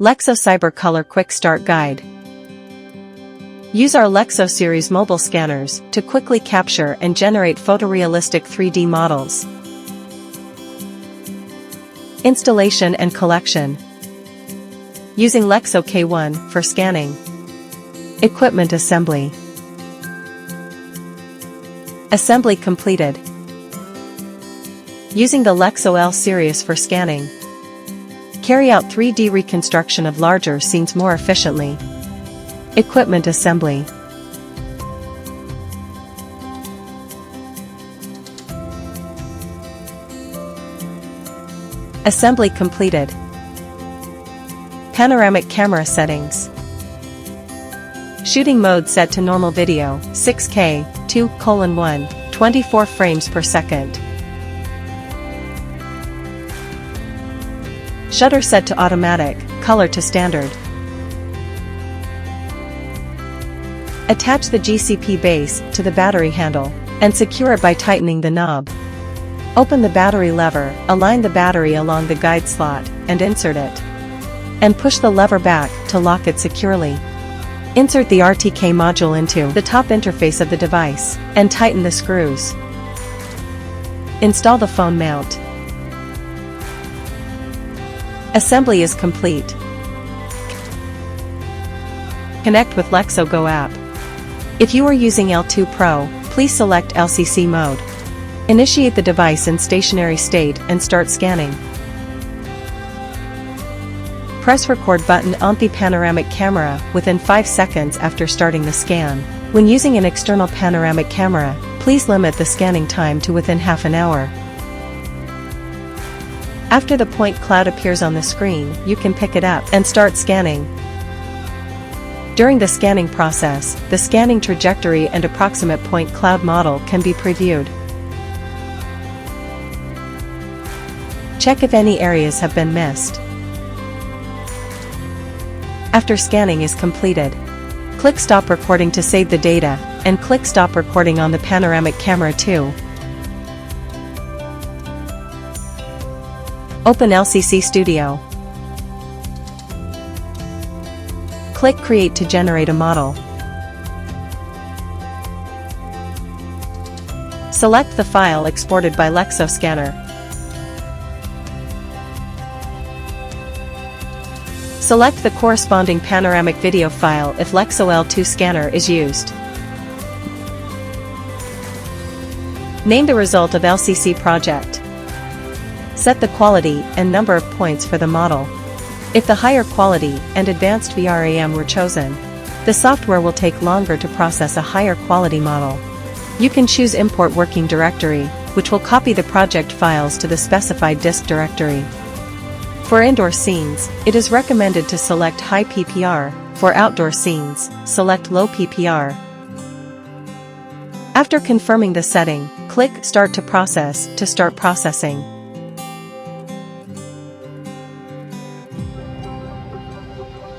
Lexo Cyber Color Quick Start Guide. Use our Lexo series mobile scanners to quickly capture and generate photorealistic 3D models. Installation and collection. Using Lexo K1 for scanning. Equipment assembly. Assembly completed. Using the Lexo L series for scanning. Carry out 3D reconstruction of larger scenes more efficiently. Equipment assembly. Assembly completed. Panoramic camera settings. Shooting mode set to normal video, 6K, 2:1, 24 frames per second. Shutter set to automatic, color to standard. Attach the GCP base to the battery handle, and secure it by tightening the knob. Open the battery lever, align the battery along the guide slot, and insert it. And push the lever back to lock it securely. Insert the RTK module into the top interface of the device, and tighten the screws. Install the phone mount. Assembly is complete. Connect with Lexo Go app. If you are using L2 Pro, please select LCC mode. Initiate the device in stationary state and start scanning. Press record button on the panoramic camera within 5 seconds after starting the scan. When using an external panoramic camera, please limit the scanning time to within half an hour. After the point cloud appears on the screen, you can pick it up and start scanning. During the scanning process, the scanning trajectory and approximate point cloud model can be previewed. Check if any areas have been missed. After scanning is completed, click Stop Recording to save the data, and click Stop Recording on the panoramic camera too. Open LCC Studio. Click Create to generate a model. Select the file exported by Lexo Scanner. Select the corresponding panoramic video file if Lexo L2 scanner is used. Name the result of LCC project. Set the quality and number of points for the model. If the higher quality and advanced VRAM were chosen, the software will take longer to process a higher quality model. You can choose Import Working Directory, which will copy the project files to the specified disk directory. For indoor scenes, it is recommended to select high PPR. For outdoor scenes, select low PPR. After confirming the setting, click Start to Process to start processing.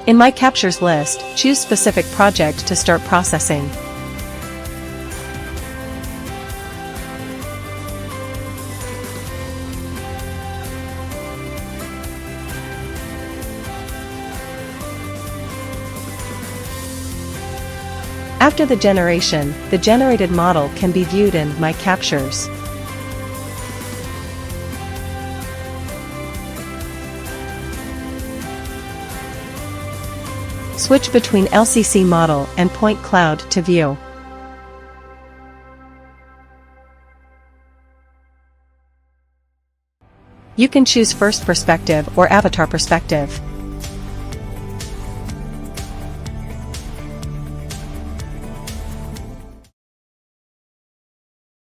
In My Captures list, choose specific project to start processing. After the generation, the generated model can be viewed in My Captures. Switch between LCC model and point cloud to view. You can choose first perspective or avatar perspective.